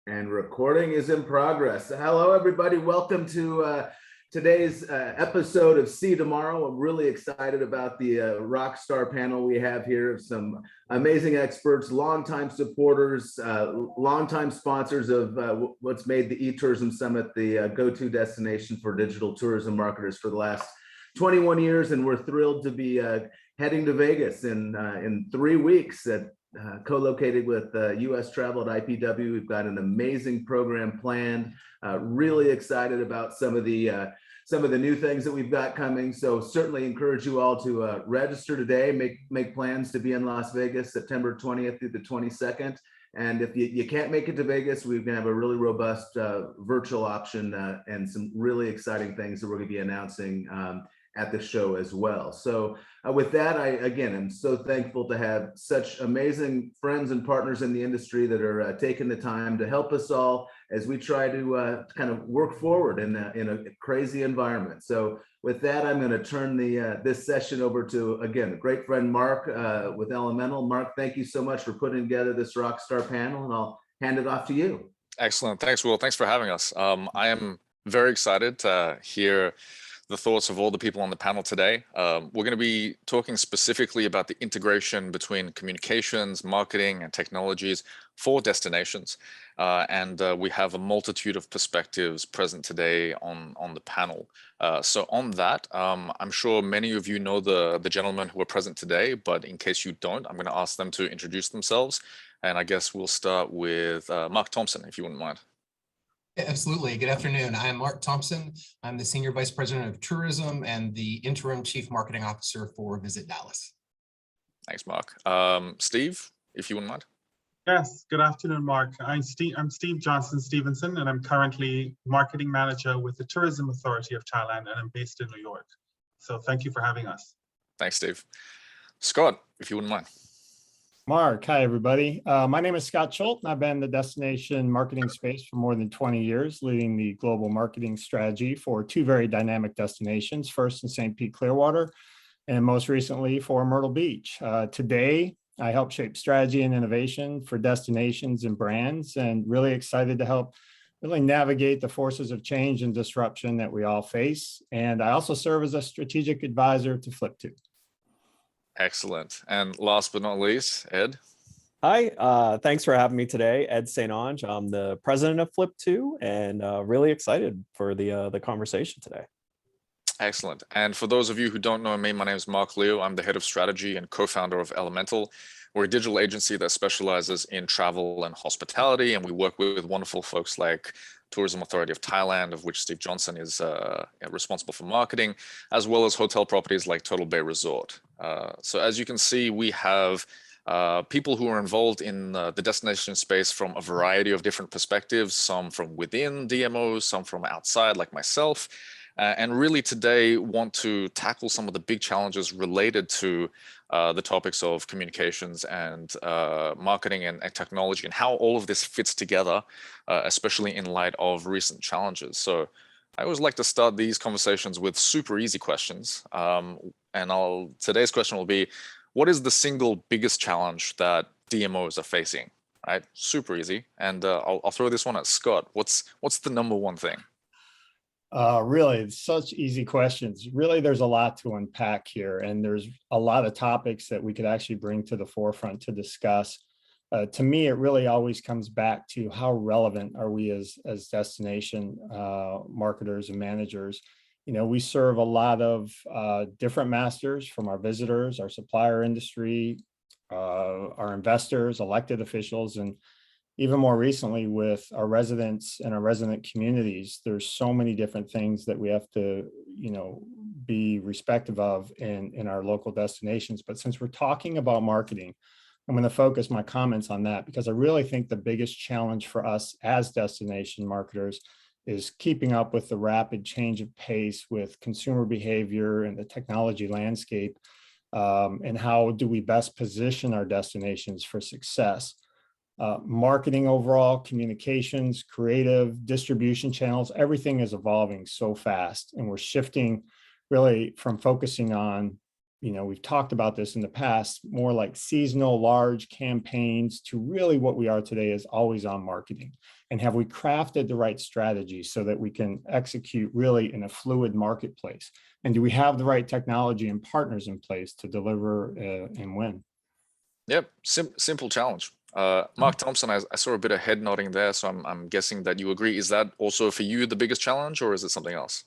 And recording is in progress. Hello, everybody. Welcome to today's episode of See Tomorrow. I'm really excited about the rock star panel we have here of some amazing experts, longtime supporters, longtime sponsors of what's made the eTourism Summit the go-to destination for digital tourism marketers for the last 21 years. And we're thrilled to be heading to Vegas in 3 weeks at co-located with US Travel at IPW. We've got an amazing program planned. Really excited about some of the new things that we've got coming. So certainly encourage you all to register today, make plans to be in Las Vegas, September 20th through the 22nd. And if you can't make it to Vegas, we're going to have a really robust virtual option and some really exciting things that we're going to be announcing at the show as well. So with that, I am so thankful to have such amazing friends and partners in the industry that are taking the time to help us all as we try to kind of work forward in a crazy environment. So with that, I'm going to turn this session over to, again, a great friend, Mark with Elemental. Mark, thank you so much for putting together this Rockstar panel, and I'll hand it off to you. Excellent. Thanks, Will. Thanks for having us. I am very excited to hear the thoughts of all the people on the panel today. We're going to be talking specifically about the integration between communications, marketing, and technologies for destinations. And we have a multitude of perspectives present today on the panel. So on that, I'm sure many of you know the gentlemen who are present today, but in case you don't, I'm going to ask them to introduce themselves. And I guess we'll start with Mark Thompson, if you wouldn't mind. Yeah, absolutely. Good afternoon. I'm Mark Thompson. I'm the Senior Vice President of Tourism and the Interim Chief Marketing Officer for Visit Dallas. Thanks, Mark. Steve, if you wouldn't mind. Yes, good afternoon, Mark. I'm Steve Johnson Stevenson, and I'm currently Marketing Manager with the Tourism Authority of Thailand, and I'm based in New York. So thank you for having us. Thanks, Steve. Scott, if you wouldn't mind. Mark, hi everybody. My name is Scott Schultz, and I've been in the destination marketing space for more than 20 years, leading the global marketing strategy for two very dynamic destinations, first in St. Pete Clearwater, and most recently for Myrtle Beach. Today, I help shape strategy and innovation for destinations and brands, and really excited to help really navigate the forces of change and disruption that we all face. And I also serve as a strategic advisor to Flip2. Excellent. And last but not least, Ed. Hi, thanks for having me today. Ed St. Onge. I'm the president of Flip2 and really excited for the conversation today. Excellent. And for those of you who don't know me, my name is Mark Liu. I'm the head of strategy and co-founder of Elemental. We're a digital agency that specializes in travel and hospitality, and we work with wonderful folks like Tourism Authority of Thailand, of which Steve Johnson is responsible for marketing, as well as hotel properties like Total Bay Resort. So as you can see, we have people who are involved in the destination space from a variety of different perspectives, some from within Dmos, some from outside like myself. And really today want to tackle some of the big challenges related to the topics of communications and marketing and technology, and how all of this fits together, especially in light of recent challenges. So I always like to start these conversations with super easy questions. And today's question will be, what is the single biggest challenge that DMOs are facing? Right, super easy. And I'll throw this one at Scott. What's the number one thing? Really, it's such easy questions. Really, there's a lot to unpack here, and there's a lot of topics that we could actually bring to the forefront to discuss. To me, it really always comes back to how relevant are we as destination marketers and managers. You know, we serve a lot of different masters, from our visitors, our supplier industry, our investors, elected officials, and even more recently with our residents and our resident communities. There's so many different things that we have to, be respective of in our local destinations. But since we're talking about marketing, I'm going to focus my comments on that, because I really think the biggest challenge for us as destination marketers is keeping up with the rapid change of pace with consumer behavior and the technology landscape, and how do we best position our destinations for success. Marketing overall, communications, creative, distribution channels, everything is evolving so fast, and we're shifting really from focusing on we've talked about this in the past, more like seasonal large campaigns to really what we are today is always on marketing. And have we crafted the right strategy so that we can execute really in a fluid marketplace? And do we have the right technology and partners in place to deliver and win? Yep, simple challenge. Mark Thompson, I saw a bit of head nodding there, so I'm guessing that you agree. Is that also for you the biggest challenge, or is it something else?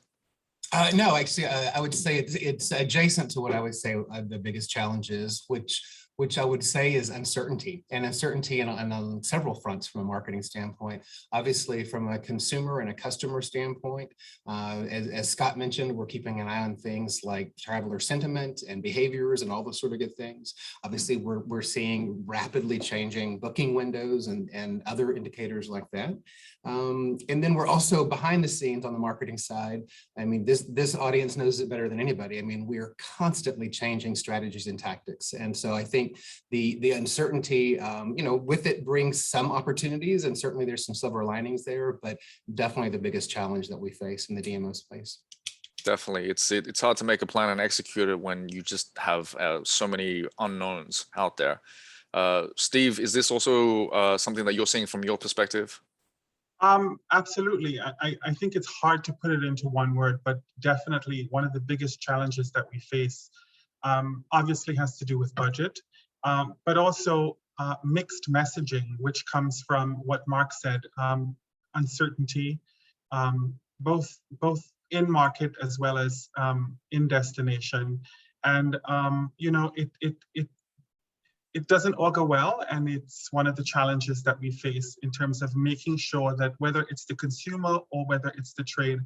No, actually, I would say it's adjacent to what I would say the biggest challenge is, which I would say is uncertainty, and uncertainty on several fronts from a marketing standpoint. Obviously, from a consumer and a customer standpoint, as Scott mentioned, we're keeping an eye on things like traveler sentiment and behaviors and all those sort of good things. Obviously, we're seeing rapidly changing booking windows and other indicators like that. And then we're also behind the scenes on the marketing side. I mean, this audience knows it better than anybody. I mean, we're constantly changing strategies and tactics. And so I think the uncertainty, with it brings some opportunities, and certainly there's some silver linings there, but definitely the biggest challenge that we face in the DMO space. Definitely, it's hard to make a plan and execute it when you just have so many unknowns out there. Steve, is this also something that you're seeing from your perspective? Absolutely. I think it's hard to put it into one word, but definitely one of the biggest challenges that we face obviously has to do with budget, but also mixed messaging, which comes from what Mark said, uncertainty, both in market as well as in destination. And, it doesn't all go well, and it's one of the challenges that we face in terms of making sure that whether it's the consumer or whether it's the trade,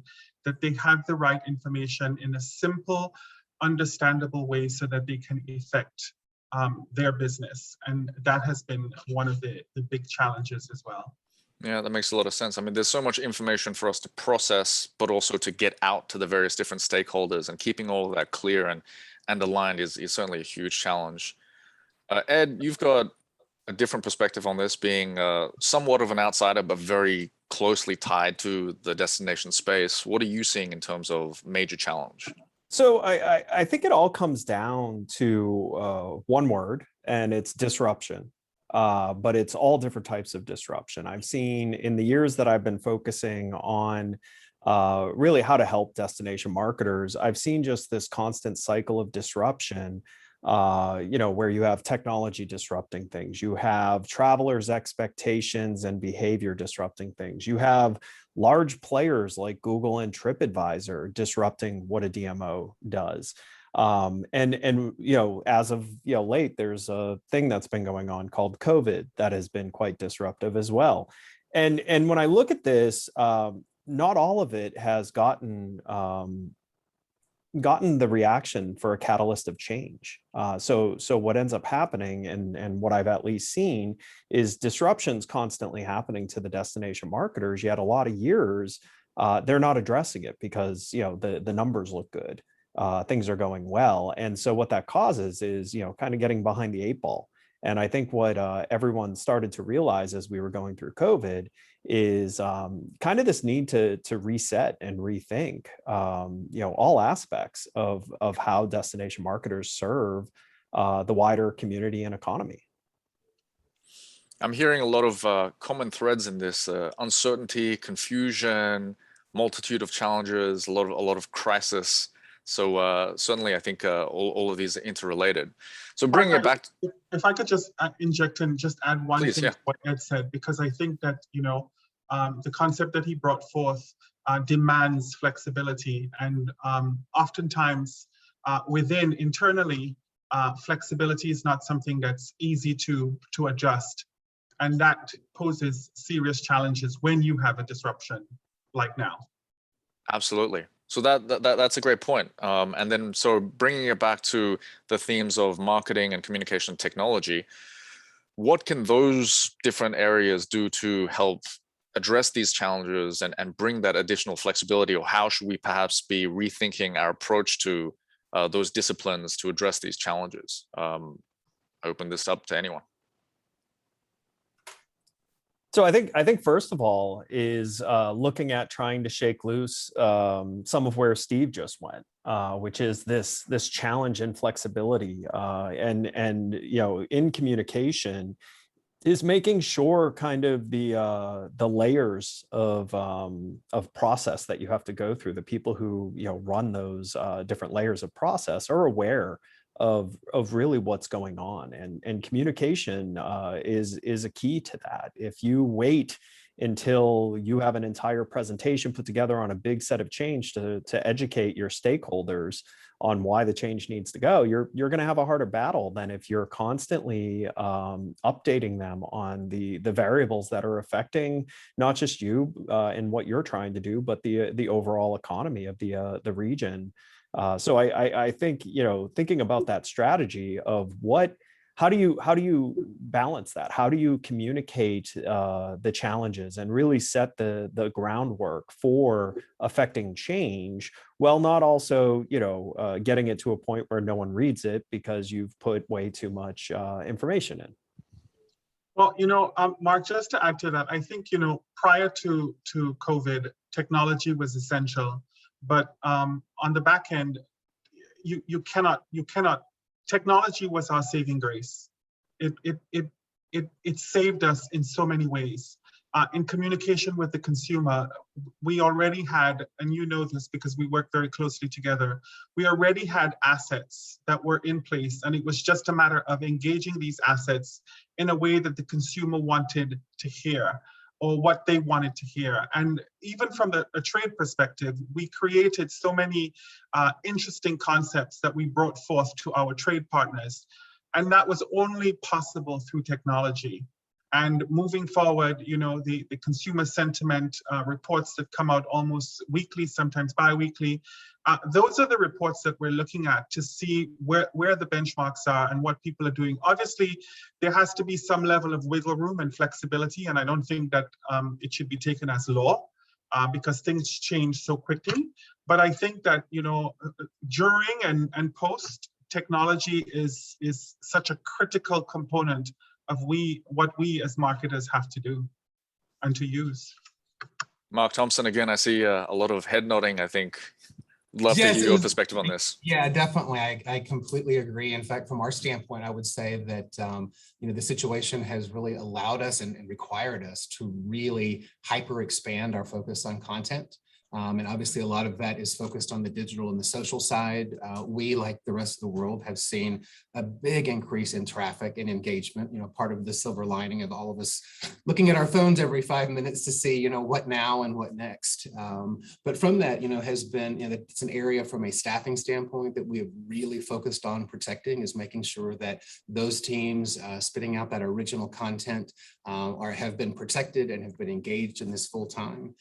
that they have the right information in a simple, understandable way so that they can effect their business. And that has been one of the big challenges as well. Yeah, that makes a lot of sense. I mean, there's so much information for us to process, but also to get out to the various different stakeholders, and keeping all of that clear and aligned is certainly a huge challenge. Ed, you've got a different perspective on this, being somewhat of an outsider, but very closely tied to the destination space. What are you seeing in terms of major challenge? So I think it all comes down to one word, and it's disruption. But it's all different types of disruption. I've seen in the years that I've been focusing on really how to help destination marketers, I've seen just this constant cycle of disruption, where you have technology disrupting things, you have travelers' expectations and behavior disrupting things, you have large players like Google and TripAdvisor disrupting what a DMO does. As of late, there's a thing that's been going on called COVID that has been quite disruptive as well. And when I look at this, not all of it has gotten the reaction for a catalyst of change. So what ends up happening, and what I've at least seen, is disruptions constantly happening to the destination marketers. Yet a lot of years they're not addressing it because the numbers look good. Things are going well. And so what that causes is, kind of getting behind the eight ball. And I think what everyone started to realize as we were going through COVID is kind of this need to reset and rethink, all aspects of how destination marketers serve the wider community and economy. I'm hearing a lot of common threads in this: uncertainty, confusion, multitude of challenges, a lot of crisis. So certainly, I think all of these are interrelated. So bringing it back. If I could just inject and just add one Please, thing to what Ed said, because I think that, the concept that he brought forth demands flexibility. And oftentimes internally, flexibility is not something that's easy to adjust. And that poses serious challenges when you have a disruption like now. Absolutely. So that's a great point. And then, so bringing it back to the themes of marketing and communication technology, what can those different areas do to help address these challenges and bring that additional flexibility? Or how should we perhaps be rethinking our approach to those disciplines to address these challenges? Open this up to anyone. So I think first of all is looking at trying to shake loose some of where Steve just went, which is this challenge and flexibility, and in communication is making sure kind of the layers of process that you have to go through. The people who run those different layers of process are aware of really what's going on, and communication is a key to that. If you wait until you have an entire presentation put together on a big set of change to educate your stakeholders on why the change needs to go, you're going to have a harder battle than if you're constantly updating them on the variables that are affecting not just you and what you're trying to do, but the overall economy of the region. So I think, thinking about that strategy of how do you balance that? How do you communicate the challenges and really set the groundwork for affecting change, while not also, getting it to a point where no one reads it because you've put way too much information in? Well, Mark, just to add to that, I think, prior to COVID, technology was essential. But on the back end, you cannot. Technology was our saving grace. It saved us in so many ways. In communication with the consumer, we already had, and you know this because we work very closely together, we already had assets that were in place, and it was just a matter of engaging these assets in a way that the consumer wanted to hear, or what they wanted to hear. And even from a trade perspective, we created so many interesting concepts that we brought forth to our trade partners. And that was only possible through technology. And moving forward, the consumer sentiment reports that come out almost weekly, sometimes bi-weekly, those are the reports that we're looking at to see where the benchmarks are and what people are doing. Obviously, there has to be some level of wiggle room and flexibility, and I don't think that it should be taken as law because things change so quickly. But I think that, during and post, technology is such a critical component of what we as marketers have to do and to use. Mark Thompson, again, I see a lot of head nodding. I think love to Yes, hear your perspective on this. Yeah, definitely. I completely agree. In fact, from our standpoint, I would say that the situation has really allowed us and required us to really hyper expand our focus on content. And obviously, a lot of that is focused on the digital and the social side. We, like the rest of the world, have seen a big increase in traffic and engagement. Part of the silver lining of all of us looking at our phones every 5 minutes to see, what now and what next. But from that, has been, it's an area from a staffing standpoint that we have really focused on protecting, is making sure that those teams spitting out that original content have been protected and have been engaged in this full time.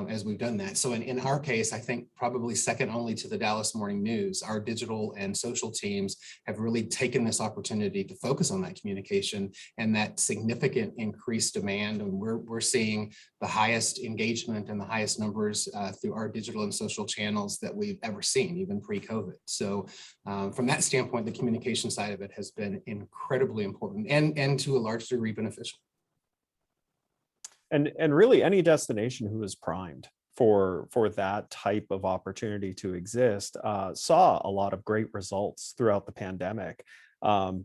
As we've done that. So in our case, I think probably second only to the Dallas Morning News, our digital and social teams have really taken this opportunity to focus on that communication and that significant increased demand. And we're seeing the highest engagement and the highest numbers through our digital and social channels that we've ever seen, even pre-COVID. So from that standpoint, the communication side of it has been incredibly important and to a large degree beneficial. And really any destination who is primed for that type of opportunity to exist saw a lot of great results throughout the pandemic,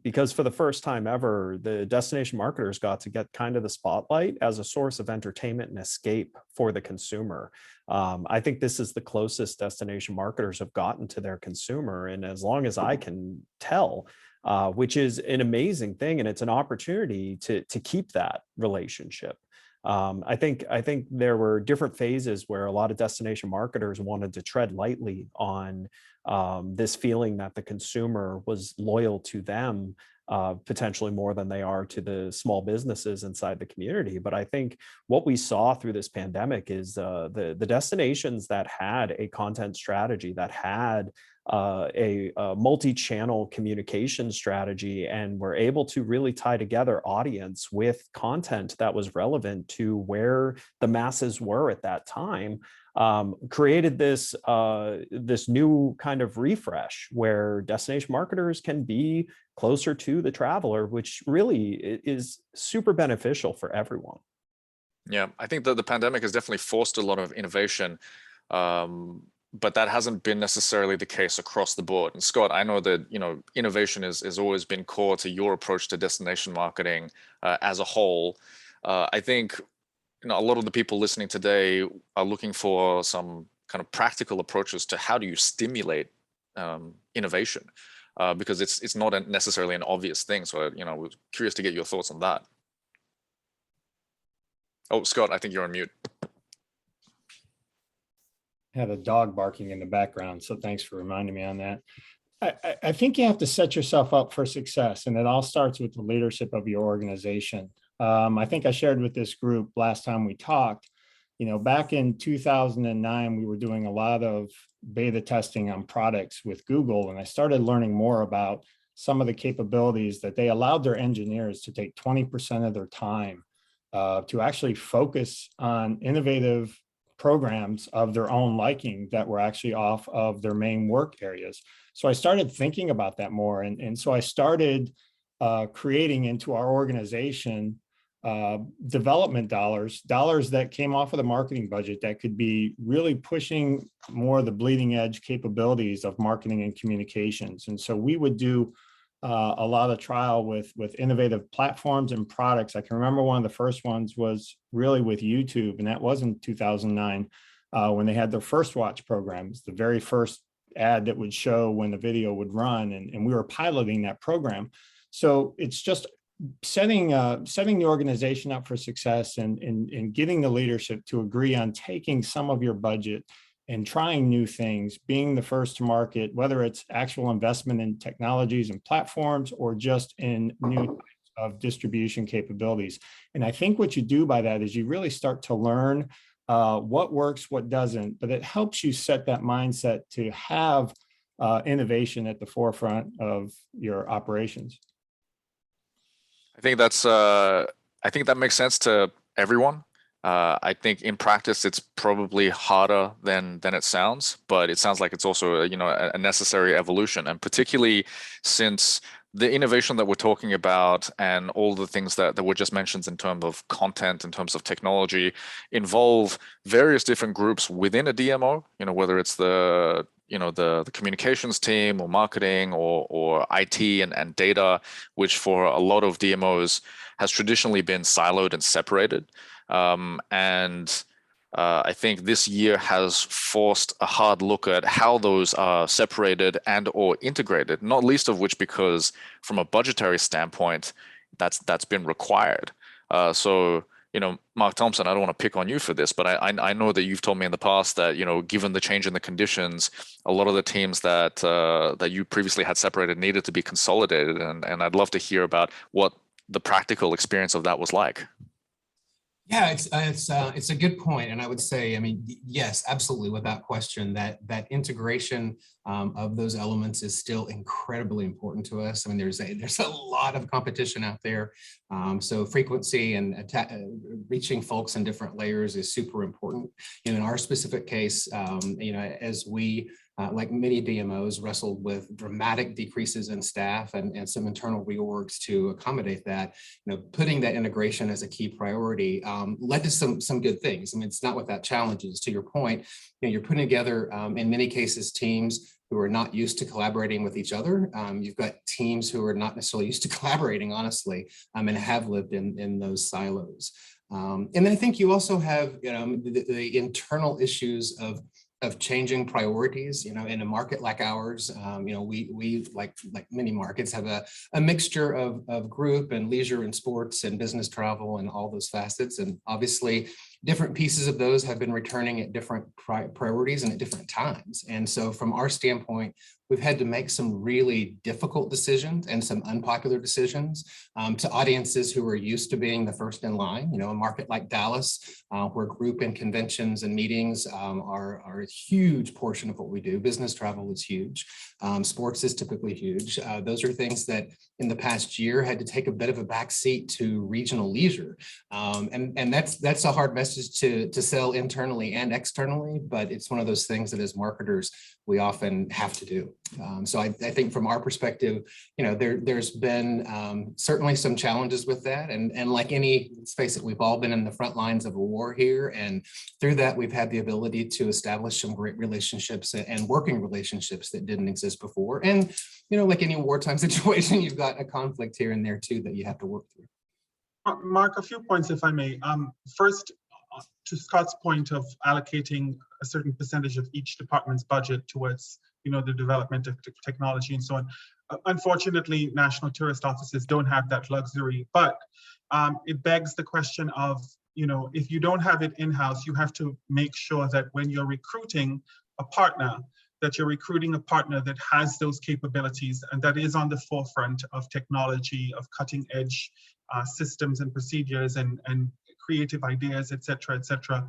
because for the first time ever, the destination marketers got to get kind of the spotlight as a source of entertainment and escape for the consumer. I think this is the closest destination marketers have gotten to their consumer, and as long as I can tell, which is an amazing thing, and it's an opportunity to keep that relationship. I think there were different phases where a lot of destination marketers wanted to tread lightly on this feeling that the consumer was loyal to them, potentially more than they are to the small businesses inside the community. But I think what we saw through this pandemic is the destinations that had a content strategy, that had a multi-channel communication strategy, and were able to really tie together audience with content that was relevant to where the masses were at that time, created this new kind of refresh where destination marketers can be closer to the traveler, which really is super beneficial for everyone. Yeah, I think that the pandemic has definitely forced a lot of innovation, but that hasn't been necessarily the case across the board. And Scott, I know that innovation has always been core to your approach to destination marketing as a whole. I think a lot of the people listening today are looking for some kind of practical approaches to how do you stimulate innovation, because it's not necessarily an obvious thing. So we're curious to get your thoughts on that. Oh, Scott, I think you're on mute. Had a dog barking in the background, so thanks for reminding me on that. I think you have to set yourself up for success, and it all starts with the leadership of your organization. I think I shared with this group last time we talked, back in 2009, we were doing a lot of beta testing on products with Google, and I started learning more about some of the capabilities that they allowed their engineers to take 20% of their time to actually focus on innovative programs of their own liking that were actually off of their main work areas. So I started thinking about that more. And so I started creating into our organization development dollars that came off of the marketing budget that could be really pushing more of the bleeding edge capabilities of marketing and communications. And so we would do a lot of trial with innovative platforms and products. I can remember one of the first ones was really with YouTube, and that was in 2009 when they had their first watch programs, the very first ad that would show when the video would run, and we were piloting that program. So it's just setting the organization up for success and getting the leadership to agree on taking some of your budget and trying new things, being the first to market, whether it's actual investment in technologies and platforms or just in new types of distribution capabilities. And I think what you do by that is you really start to learn what works, what doesn't, but it helps you set that mindset to have innovation at the forefront of your operations. I think that makes sense to everyone. I think in practice, it's probably harder than it sounds, but it sounds like it's also a necessary evolution, and particularly since the innovation that we're talking about and all the things that were just mentioned in terms of content, in terms of technology, involve various different groups within a DMO. Whether it's the communications team or marketing or IT and data, which for a lot of DMOs has traditionally been siloed and separated. I think this year has forced a hard look at how those are separated and or integrated, not least of which because from a budgetary standpoint, that's been required. So Mark Thompson, I don't want to pick on you for this, but I know that you've told me in the past that, given the change in the conditions, a lot of the teams that you previously had separated needed to be consolidated. And I'd love to hear about what the practical experience of that was like. Yeah, it's a good point, and I would say, yes, absolutely, without question, that integration of those elements is still incredibly important to us. There's a lot of competition out there, so frequency and reaching folks in different layers is super important. In our specific case, as we like many DMOs, wrestled with dramatic decreases in staff and some internal reorgs to accommodate that. Putting that integration as a key priority led to some good things. It's not without challenges. To your point, you're putting together, in many cases, teams who are not used to collaborating with each other. You've got teams who are not necessarily used to collaborating, honestly, and have lived in those silos. And then I think you also have, the internal issues of changing priorities. In a market like ours, we like many markets have a mixture of group and leisure and sports and business travel and all those facets. And obviously different pieces of those have been returning at different priorities and at different times. And so from our standpoint, we've had to make some really difficult decisions and some unpopular decisions to audiences who are used to being the first in line. A market like Dallas, where group and conventions and meetings are a huge portion of what we do. Business travel is huge. Sports is typically huge. Those are things that in the past year had to take a bit of a backseat to regional leisure. And that's a hard message message to sell internally and externally, but it's one of those things that as marketers, we often have to do. So I think from our perspective, there's been certainly some challenges with that. And like any, let's face it, we've all been in the front lines of a war here. And through that, we've had the ability to establish some great relationships and working relationships that didn't exist before. And, like any wartime situation, you've got a conflict here and there too that you have to work through. Mark, a few points, if I may. First, to Scott's point of allocating a certain percentage of each department's budget towards, the development of technology and so on. Unfortunately, national tourist offices don't have that luxury, but it begs the question of, if you don't have it in-house, you have to make sure that when you're recruiting a partner, that you're recruiting a partner that has those capabilities and that is on the forefront of technology, of cutting edge systems and procedures and creative ideas, et cetera, et cetera.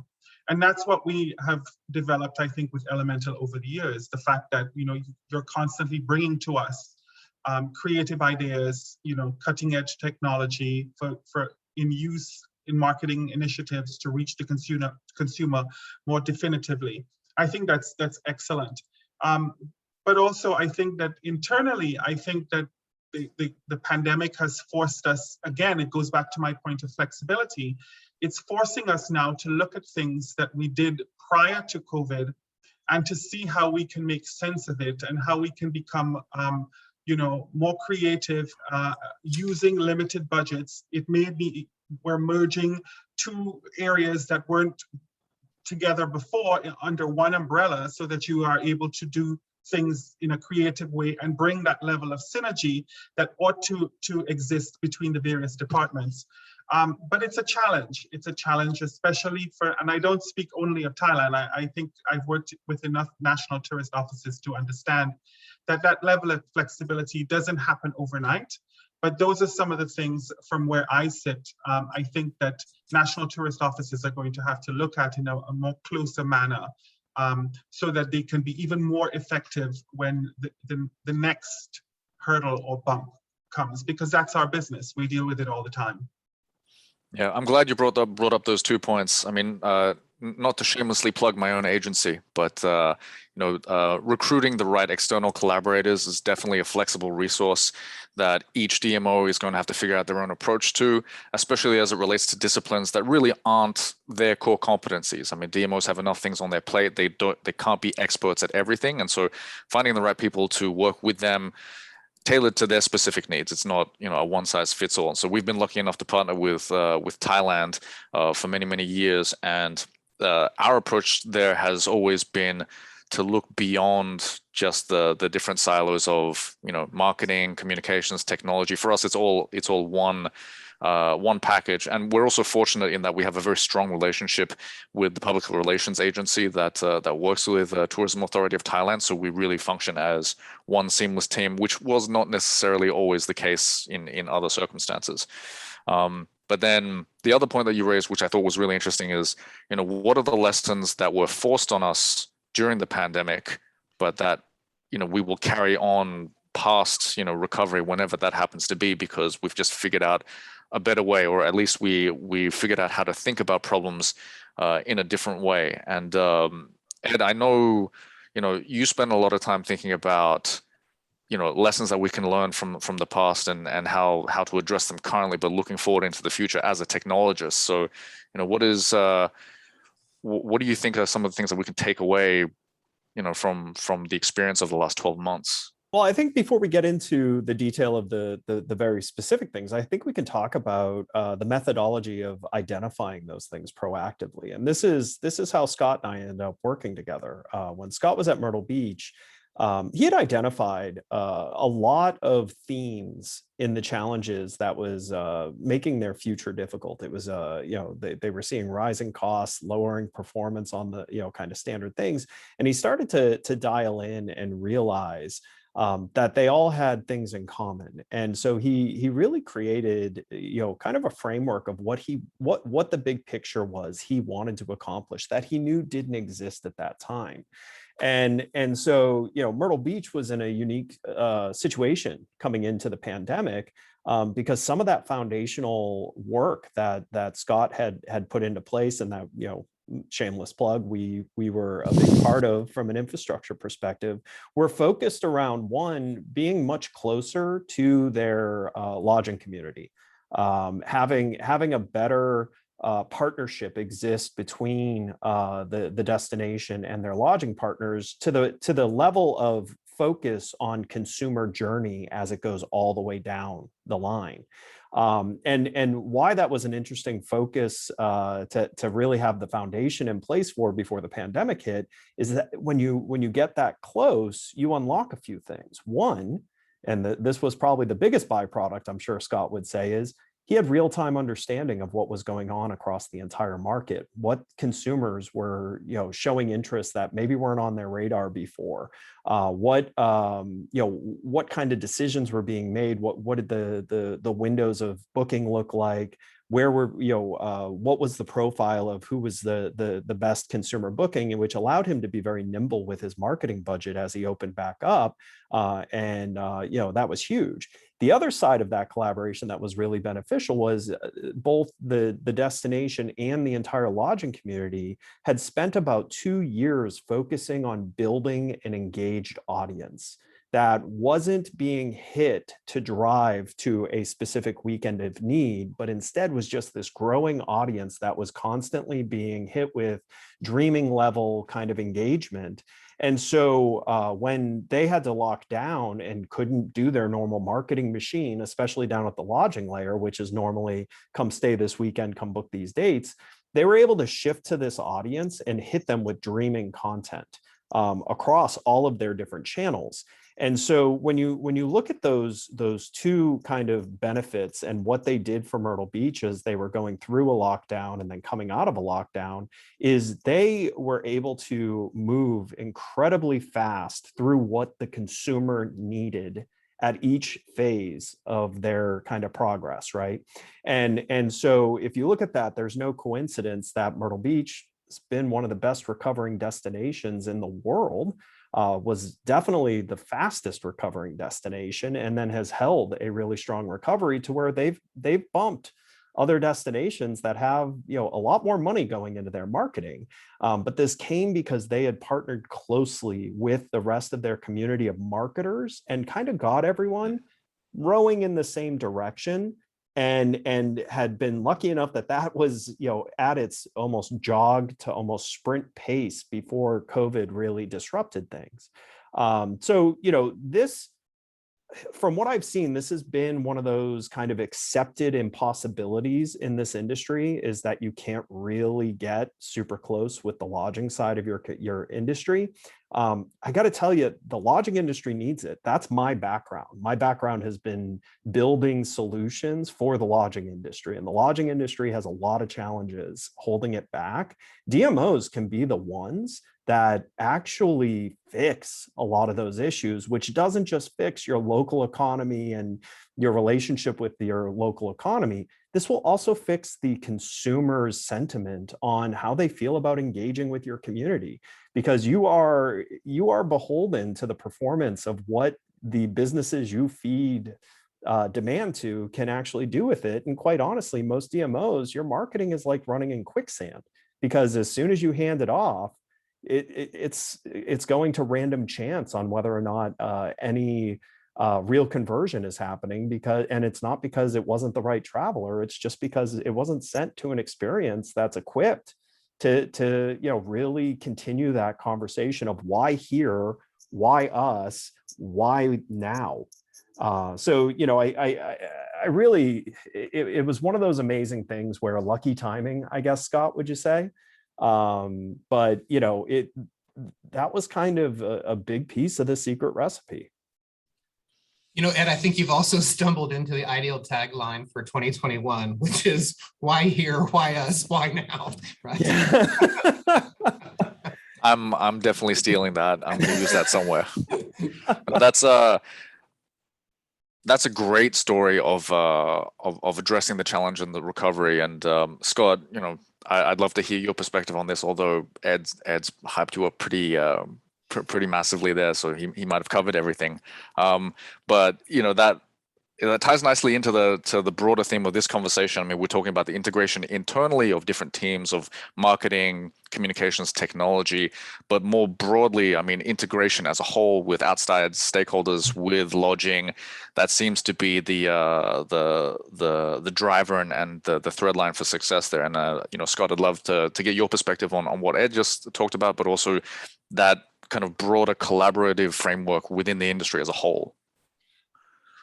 And that's what we have developed, I think, with Elemental over the years. The fact that, you're constantly bringing to us creative ideas, cutting edge technology for in use in marketing initiatives to reach the consumer more definitively. I think that's excellent. But also, I think that internally, I think that the pandemic has forced us, again, it goes back to my point of flexibility. It's forcing us now to look at things that we did prior to COVID and to see how we can make sense of it and how we can become, more creative using limited budgets. It may be we're merging two areas that weren't together before under one umbrella so that you are able to do things in a creative way and bring that level of synergy that ought to exist between the various departments. But it's a challenge. It's a challenge, especially and I don't speak only of Thailand. I think I've worked with enough national tourist offices to understand that level of flexibility doesn't happen overnight. But those are some of the things from where I sit. I think that national tourist offices are going to have to look at in a more closer manner so that they can be even more effective when the next hurdle or bump comes, because that's our business. We deal with it all the time. Yeah, I'm glad you brought up those 2 points. I mean, not to shamelessly plug my own agency, but recruiting the right external collaborators is definitely a flexible resource that each DMO is going to have to figure out their own approach to, especially as it relates to disciplines that really aren't their core competencies. I mean, DMOs have enough things on their plate. They can't be experts at everything, and so finding the right people to work with them tailored to their specific needs. It's not, a one size fits all. So we've been lucky enough to partner with Thailand for many years, and our approach there has always been to look beyond just the different silos of marketing, communications, technology. For us, it's all one package, and we're also fortunate in that we have a very strong relationship with the public relations agency that works with Tourism Authority of Thailand. So we really function as one seamless team, which was not necessarily always the case in other circumstances. But then the other point that you raised, which I thought was really interesting, is what are the lessons that were forced on us during the pandemic, but that we will carry on past recovery whenever that happens to be, because we've just figured out a better way, or at least we figured out how to think about problems in a different way. And Ed, I know you spend a lot of time thinking about lessons that we can learn from the past and how to address them currently, but looking forward into the future as a technologist. So what do you think are some of the things that we can take away from the experience of the last 12 months? Well, I think before we get into the detail of the very specific things, I think we can talk about the methodology of identifying those things proactively. And this is how Scott and I ended up working together. When Scott was at Myrtle Beach, he had identified a lot of themes in the challenges that was making their future difficult. It was, they were seeing rising costs, lowering performance on the, kind of standard things. And he started to dial in and realize that they all had things in common. And so he really created, kind of a framework of what the big picture was he wanted to accomplish that he knew didn't exist at that time. And so, Myrtle Beach was in a unique situation coming into the pandemic, because some of that foundational work that Scott had put into place, and that, shameless plug, we were a big part of from an infrastructure perspective, were focused around, one, being much closer to their lodging community, having a better partnership exist between the destination and their lodging partners to the level of focus on consumer journey as it goes all the way down the line. And why that was an interesting focus to really have the foundation in place for before the pandemic hit is that when you get that close, you unlock a few things. One, and this was probably the biggest byproduct, I'm sure Scott would say, is he had real-time understanding of what was going on across the entire market, what consumers were, showing interest that maybe weren't on their radar before, what kind of decisions were being made, what did the windows of booking look like, where were, what was the profile of who was the best consumer booking, and which allowed him to be very nimble with his marketing budget as he opened back up. That was huge. The other side of that collaboration that was really beneficial was both the destination and the entire lodging community had spent about 2 years focusing on building an engaged audience that wasn't being hit to drive to a specific weekend of need, but instead was just this growing audience that was constantly being hit with dreaming level kind of engagement. And so when they had to lock down and couldn't do their normal marketing machine, especially down at the lodging layer, which is normally come stay this weekend, come book these dates, they were able to shift to this audience and hit them with dreaming content across all of their different channels. And so when you look at those two kind of benefits and what they did for Myrtle Beach as they were going through a lockdown and then coming out of a lockdown, is they were able to move incredibly fast through what the consumer needed at each phase of their kind of progress, right? And so if you look at that, there's no coincidence that Myrtle Beach has been one of the best recovering destinations in the world. Was definitely the fastest recovering destination, and then has held a really strong recovery to where they've bumped other destinations that have a lot more money going into their marketing. But this came because they had partnered closely with the rest of their community of marketers and kind of got everyone rowing in the same direction. And had been lucky enough that was, at its almost jog to almost sprint pace before COVID really disrupted things. So, this, from what I've seen, this has been one of those kind of accepted impossibilities in this industry, is that you can't really get super close with the lodging side of your industry. I got to tell you, the lodging industry needs it. That's my background. My background has been building solutions for the lodging industry, and the lodging industry has a lot of challenges holding it back. DMOs can be the ones that actually fix a lot of those issues, which doesn't just fix your local economy and your relationship with your local economy. This will also fix the consumer's sentiment on how they feel about engaging with your community, because you are beholden to the performance of what the businesses you feed demand to can actually do with it. And quite honestly, most DMOs, your marketing is like running in quicksand, because as soon as you hand it off, it's going to random chance on whether or not any real conversion is happening, and it's not because it wasn't the right traveler, it's just because it wasn't sent to an experience that's equipped to really continue that conversation of why here, why us, why now. So I really, it was one of those amazing things where lucky timing, I guess, Scott, would you say? But that was kind of a big piece of the secret recipe. Ed, I think you've also stumbled into the ideal tagline for 2021, which is why here, why us, why now, right? Yeah. I'm definitely stealing that. I'm gonna use that somewhere. That's a great story of addressing the challenge and the recovery. And Scott, I'd love to hear your perspective on this. Although Ed's hyped you up pretty massively there, so he might have covered everything. But that That ties nicely into the broader theme of this conversation. I mean, we're talking about the integration internally of different teams of marketing, communications, technology, but more broadly, I mean, integration as a whole with outside stakeholders, with lodging. That seems to be the driver and the thread line for success there. And Scott, I'd love to get your perspective on what Ed just talked about, but also that kind of broader collaborative framework within the industry as a whole.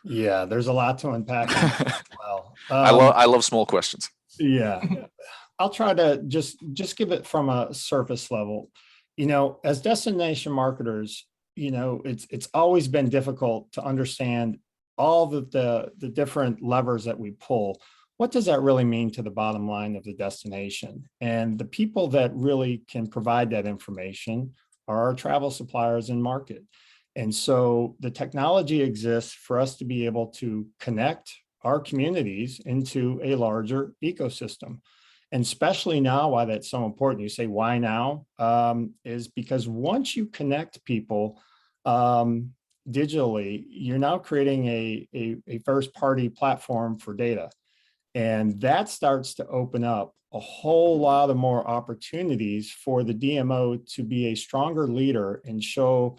Yeah, there's a lot to unpack as well. I love small questions. Yeah, I'll try to just give it from a surface level. As destination marketers, it's always been difficult to understand all the different levers that we pull. What does that really mean to the bottom line of the destination? And the people that really can provide that information are our travel suppliers in market. And so the technology exists for us to be able to connect our communities into a larger ecosystem. And especially now, why that's so important, you say, why now? Is because once you connect people digitally, you're now creating a first party platform for data. And that starts to open up a whole lot of more opportunities for the DMO to be a stronger leader and show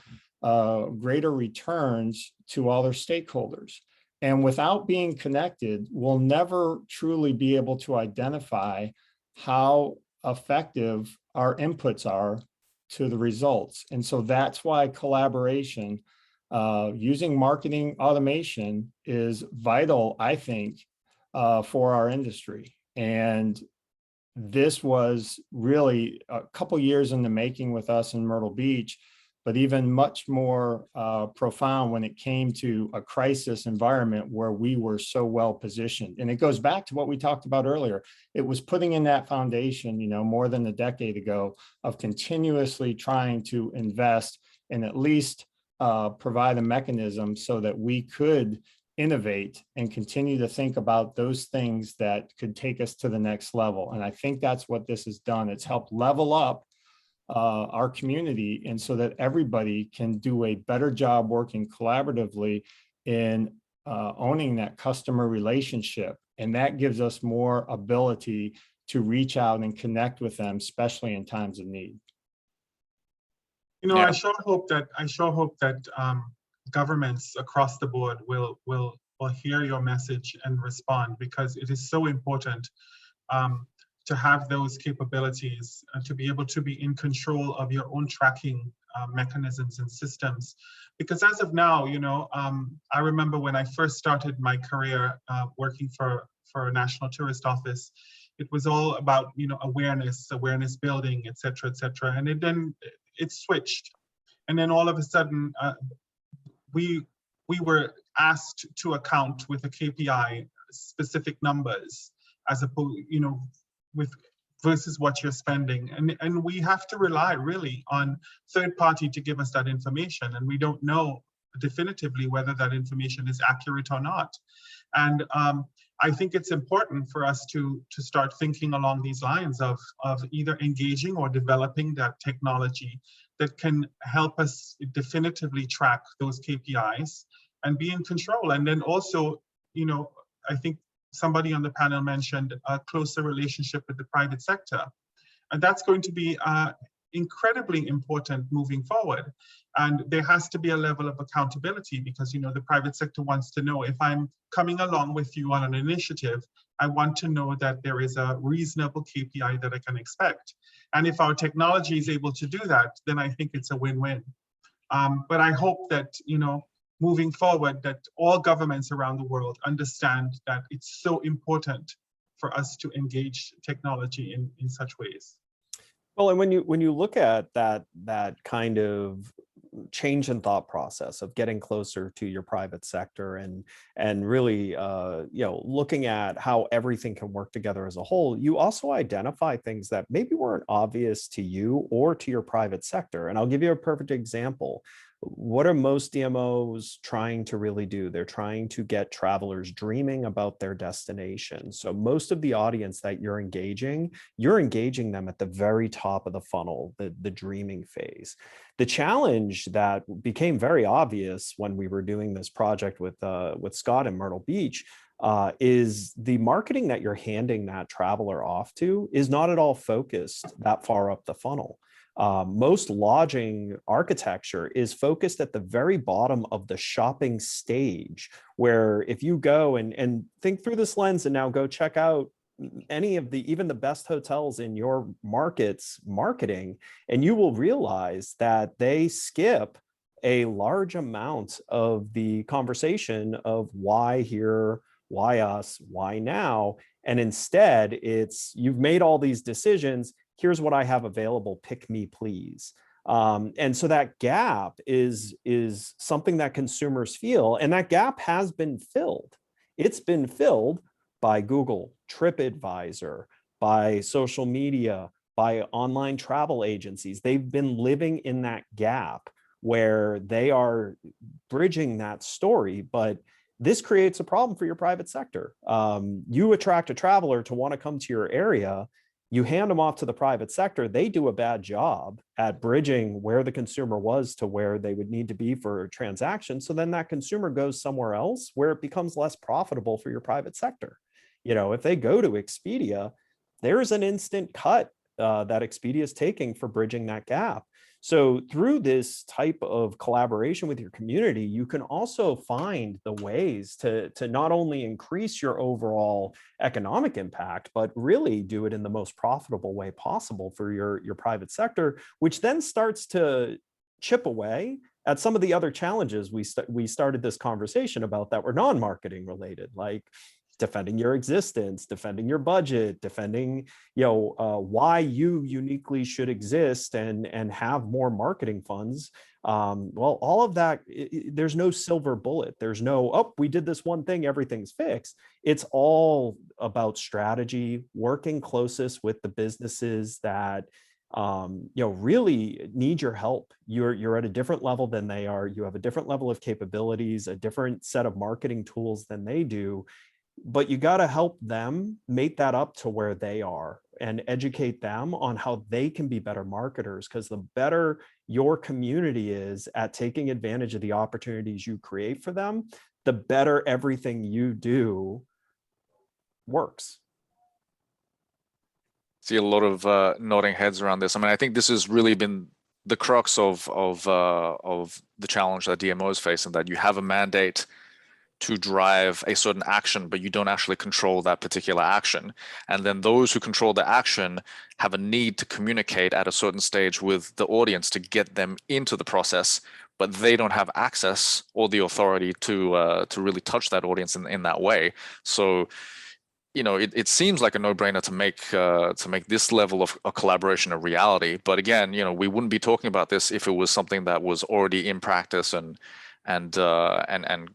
greater returns to all their stakeholders. And without being connected, we'll never truly be able to identify how effective our inputs are to the results. And so that's why collaboration using marketing automation is vital, I think, for our industry. And this was really a couple years in the making with us in Myrtle Beach, but even much more profound when it came to a crisis environment where we were so well positioned. And it goes back to what we talked about earlier. It was putting in that foundation, more than a decade ago, of continuously trying to invest and at least provide a mechanism so that we could innovate and continue to think about those things that could take us to the next level. And I think that's what this has done. It's helped level up our community, and so that everybody can do a better job working collaboratively in owning that customer relationship. And that gives us more ability to reach out and connect with them, especially in times of need. Yeah. I sure hope that governments across the board will hear your message and respond, because it is so important to have those capabilities and to be able to be in control of your own tracking mechanisms and systems. Because as of now, I remember when I first started my career working for a national tourist office, it was all about awareness building, et cetera, and it switched, and then all of a sudden we were asked to account with a KPI, specific numbers, as opposed with versus what you're spending, and we have to rely really on third party to give us that information, and we don't know definitively whether that information is accurate or not. And I think it's important for us to start thinking along these lines of either engaging or developing that technology that can help us definitively track those KPIs and be in control. And then also, I think somebody on the panel mentioned a closer relationship with the private sector. And that's going to be incredibly important moving forward. And there has to be a level of accountability, because the private sector wants to know, if I'm coming along with you on an initiative, I want to know that there is a reasonable KPI that I can expect. And if our technology is able to do that, then I think it's a win-win. But I hope that, moving forward, that all governments around the world understand that it's so important for us to engage technology in such ways. Well, and when you look at that kind of change in thought process of getting closer to your private sector and really looking at how everything can work together as a whole, you also identify things that maybe weren't obvious to you or to your private sector. And I'll give you a perfect example. what are most DMOs trying to really do? They're trying to get travelers dreaming about their destination. So most of the audience that you're engaging them at the very top of the funnel, the dreaming phase. The challenge that became very obvious when we were doing this project with Scott in Myrtle Beach is the marketing that you're handing that traveler off to is not at all focused that far up the funnel. Most lodging architecture is focused at the very bottom of the shopping stage, where if you go and think through this lens and now go check out any of even the best hotels in your market's marketing, and you will realize that they skip a large amount of the conversation of why here, why us, why now, and instead it's you've made all these decisions. Here's what I have available. Pick me, please. And so that gap is something that consumers feel, and that gap has been filled. It's been filled by Google, TripAdvisor, by social media, by online travel agencies. They've been living in that gap where they are bridging that story, but this creates a problem for your private sector. You attract a traveler to want to come to your area. You hand them off to the private sector. They do a bad job at bridging where the consumer was to where they would need to be for a transaction. So then that consumer goes somewhere else where it becomes less profitable for your private sector. If they go to Expedia, there's an instant cut that Expedia is taking for bridging that gap. So through this type of collaboration with your community, you can also find the ways to not only increase your overall economic impact, but really do it in the most profitable way possible for your private sector, which then starts to chip away at some of the other challenges we started this conversation about that were non-marketing related, like defending your existence, defending your budget, defending, why you uniquely should exist and have more marketing funds. Well, all of that, there's no silver bullet. There's no, oh, we did this one thing, everything's fixed. It's all about strategy, working closest with the businesses that really need your help. You're at a different level than they are. You have a different level of capabilities, a different set of marketing tools than they do. But you got to help them make that up to where they are and educate them on how they can be better marketers, because the better your community is at taking advantage of the opportunities you create for them, the better everything you do works. See a lot of nodding heads around this. I mean, I think this has really been the crux of the challenge that DMOs face, and that you have a mandate to drive a certain action, but you don't actually control that particular action. And then those who control the action have a need to communicate at a certain stage with the audience to get them into the process, but they don't have access or the authority to really touch that audience in that way. So, it seems like a no-brainer to make this level of collaboration a reality. But again, we wouldn't be talking about this if it was something that was already in practice and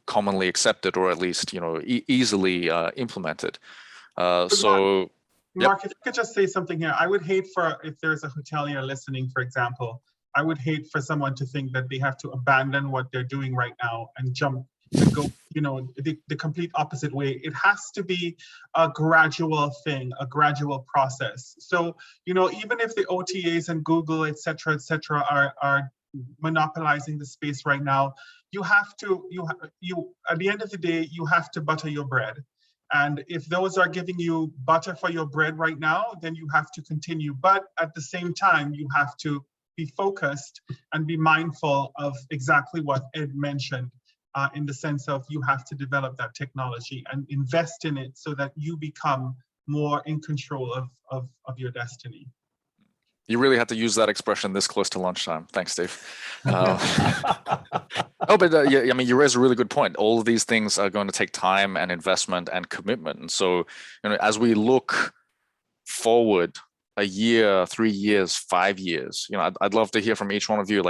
commonly accepted, or at least easily implemented. So, Mark, if I could just say something here, I would hate if there's a hotelier listening, for example, I would hate for someone to think that they have to abandon what they're doing right now and jump and go, the complete opposite way. It has to be a gradual thing, a gradual process. So, even if the OTAs and Google, et cetera, are monopolizing the space right now, you have to, at the end of the day, you have to butter your bread. And if those are giving you butter for your bread right now, then you have to continue. But at the same time, you have to be focused and be mindful of exactly what Ed mentioned, in the sense of you have to develop that technology and invest in it so that you become more in control of your destiny. You really had to use that expression this close to lunchtime. Thanks, Steve. But yeah, I mean, you raise a really good point. All of these things are going to take time and investment and commitment. And so, as we look forward a year, 3 years, 5 years, I'd love to hear from each one of you,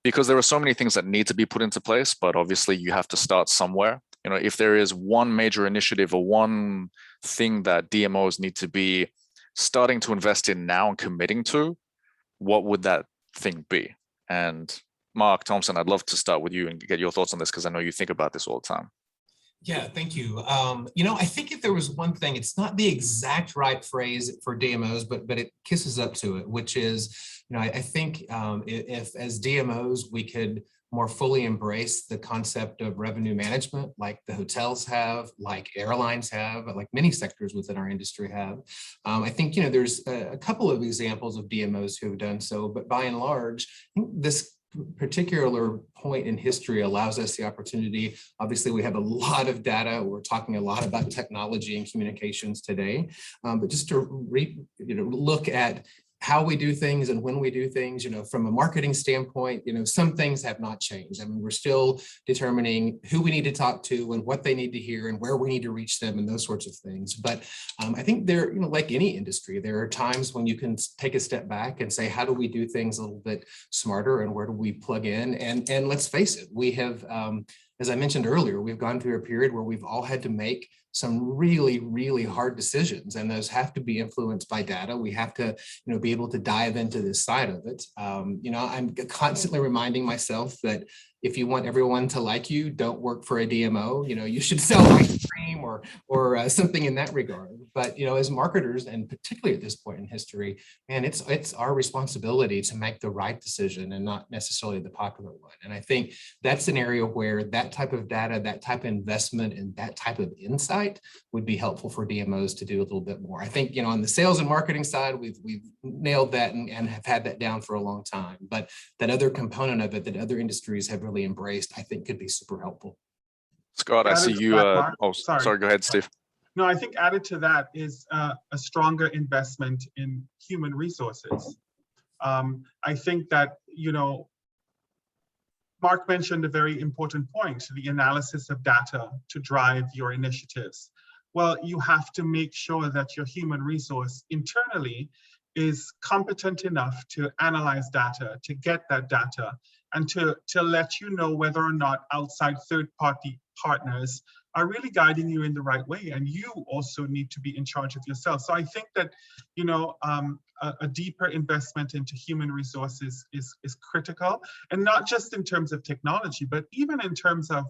because there are so many things that need to be put into place, but obviously you have to start somewhere. If there is one major initiative or one thing that DMOs need to be starting to invest in now and committing to, what would that thing be? And Mark Thompson, I'd love to start with you and get your thoughts on this because I know you think about this all the time. Yeah, thank you. I think if there was one thing, it's not the exact right phrase for DMOs, but it kisses up to it, which is, I think if as DMOs we could more fully embrace the concept of revenue management, like the hotels have, like airlines have, like many sectors within our industry have. I think, there's a couple of examples of DMOs who have done so, but by and large, I think this particular point in history allows us the opportunity. Obviously, we have a lot of data. We're talking a lot about technology and communications today, but just to look at how we do things and when we do things, from a marketing standpoint, some things have not changed. I mean, we're still determining who we need to talk to and what they need to hear and where we need to reach them and those sorts of things. But I think there, like any industry, there are times when you can take a step back and say, how do we do things a little bit smarter and where do we plug in? And let's face it, we have, as I mentioned earlier, we've gone through a period where we've all had to make some really, really hard decisions, and those have to be influenced by data. We have to, be able to dive into this side of it. I'm constantly reminding myself that if you want everyone to like you, don't work for a DMO. You should sell ice cream or something in that regard. But as marketers, and particularly at this point in history, man, it's our responsibility to make the right decision and not necessarily the popular one. And I think that's an area where that type of data, that type of investment, and that type of insight would be helpful for DMOs to do a little bit more. I think on the sales and marketing side, we've nailed that and have had that down for a long time. But that other component of it that other industries have really embraced, I think could be super helpful. Scott, I see you. Sorry, go ahead, Steve. No, I think added to that is a stronger investment in human resources. I think that, Mark mentioned a very important point, the analysis of data to drive your initiatives. Well, you have to make sure that your human resource internally is competent enough to analyze data, to get that data, and to let you know whether or not outside third-party partners are really guiding you in the right way. And you also need to be in charge of yourself. So I think that, a deeper investment into human resources is critical, and not just in terms of technology, but even in terms of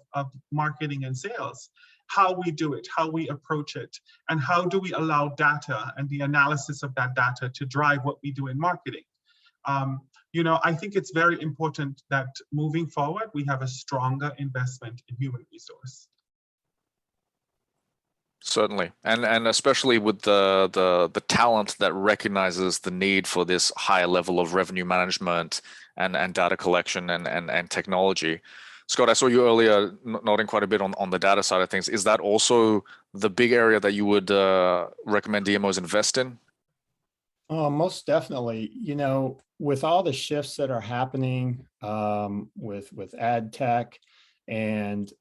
marketing and sales, how we do it, how we approach it, and how do we allow data and the analysis of that data to drive what we do in marketing. I think it's very important that moving forward, we have a stronger investment in human resource. Certainly, and especially with the talent that recognizes the need for this higher level of revenue management and data collection and technology. Scott, I saw you earlier nodding quite a bit on the data side of things. Is that also the big area that you would recommend DMOs invest in? Most definitely. With all the shifts that are happening with ad tech and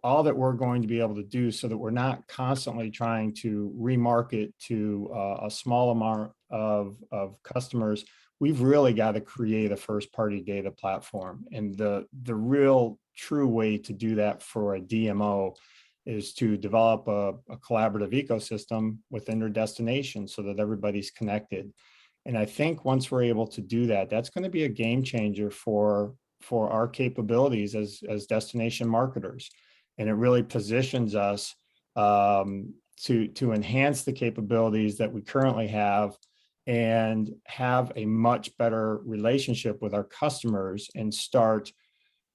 all that we're going to be able to do so that we're not constantly trying to remarket to a small amount of customers, we've really got to create a first-party data platform. And the real true way to do that for a DMO is to develop a collaborative ecosystem within their destination so that everybody's connected. And I think once we're able to do that, that's going to be a game changer for our capabilities as destination marketers. And it really positions us to enhance the capabilities that we currently have and have a much better relationship with our customers and start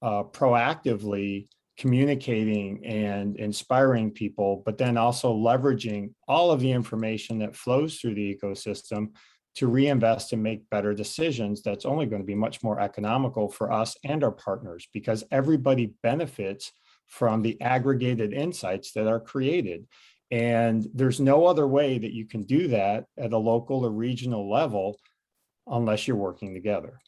proactively communicating and inspiring people, but then also leveraging all of the information that flows through the ecosystem to reinvest and make better decisions. That's only going to be much more economical for us and our partners, because everybody benefits from the aggregated insights that are created. And there's no other way that you can do that at a local or regional level unless you're working together.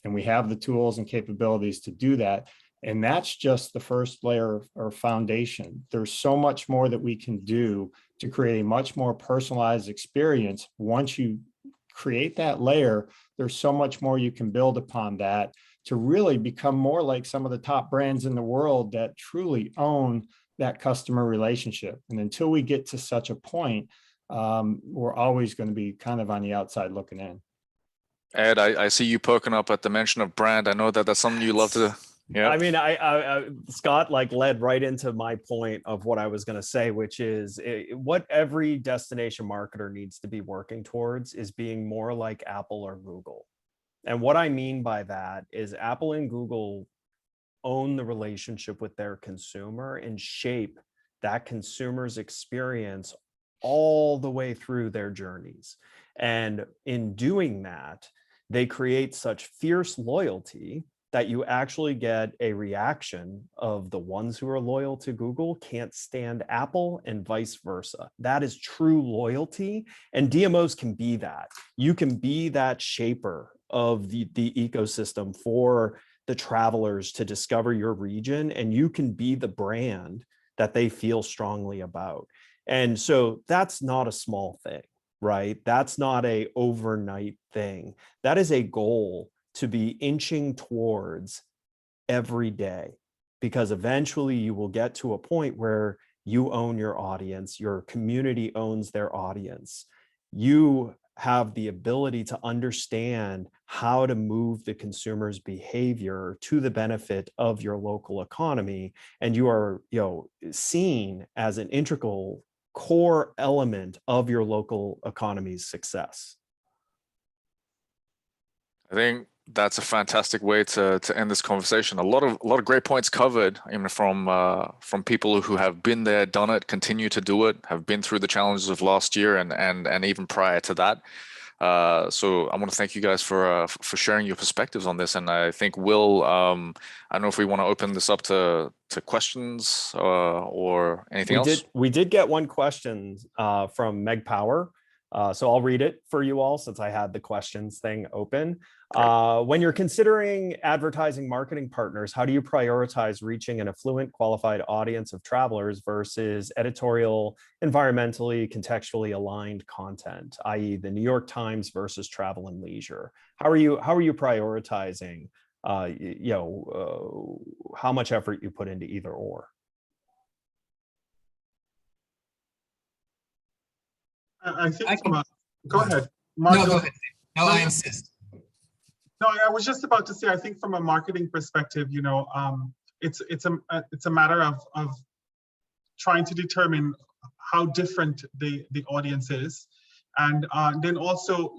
And we have the tools and capabilities to do that. And that's just the first layer or foundation. There's so much more that we can do to create a much more personalized experience. Once you create that layer, there's so much more you can build upon that to really become more like some of the top brands in the world that truly own that customer relationship. And until we get to such a point, we're always going to be kind of on the outside looking in. Ed, I see you poking up at the mention of brand. I know that that's something you love to. Yeah. I mean, Scott like led right into my point of what I was going to say, which is what every destination marketer needs to be working towards is being more like Apple or Google. And what I mean by that is Apple and Google own the relationship with their consumer and shape that consumer's experience all the way through their journeys. And in doing that, they create such fierce loyalty that you actually get a reaction of the ones who are loyal to Google can't stand Apple and vice versa. That is true loyalty. And DMOs can be that. You can be that shaper of the ecosystem for the travelers to discover your region, and you can be the brand that they feel strongly about. And so that's not a small thing, right? That's not a overnight thing. That is a goal to be inching towards every day, because eventually you will get to a point where you own your audience, your community owns their audience. You have the ability to understand how to move the consumer's behavior to the benefit of your local economy, and you are, seen as an integral core element of your local economy's success. I think that's a fantastic way to end this conversation. A lot of great points covered, from people who have been there, done it, continue to do it, have been through the challenges of last year and even prior to that. So I want to thank you guys for sharing your perspectives on this. And I think Will, I don't know if we want to open this up to questions or anything else. We did get one question from Meg Power. So I'll read it for you all since I had the questions thing open. When you're considering advertising marketing partners, how do you prioritize reaching an affluent, qualified audience of travelers versus editorial, environmentally, contextually aligned content, i.e. the New York Times versus Travel and Leisure? How are you prioritizing, how much effort you put into either or? I think go ahead. Mark, no, go ahead. No, I insist. No, I was just about to say, I think from a marketing perspective, it's a matter of trying to determine how different the audience is, and then also,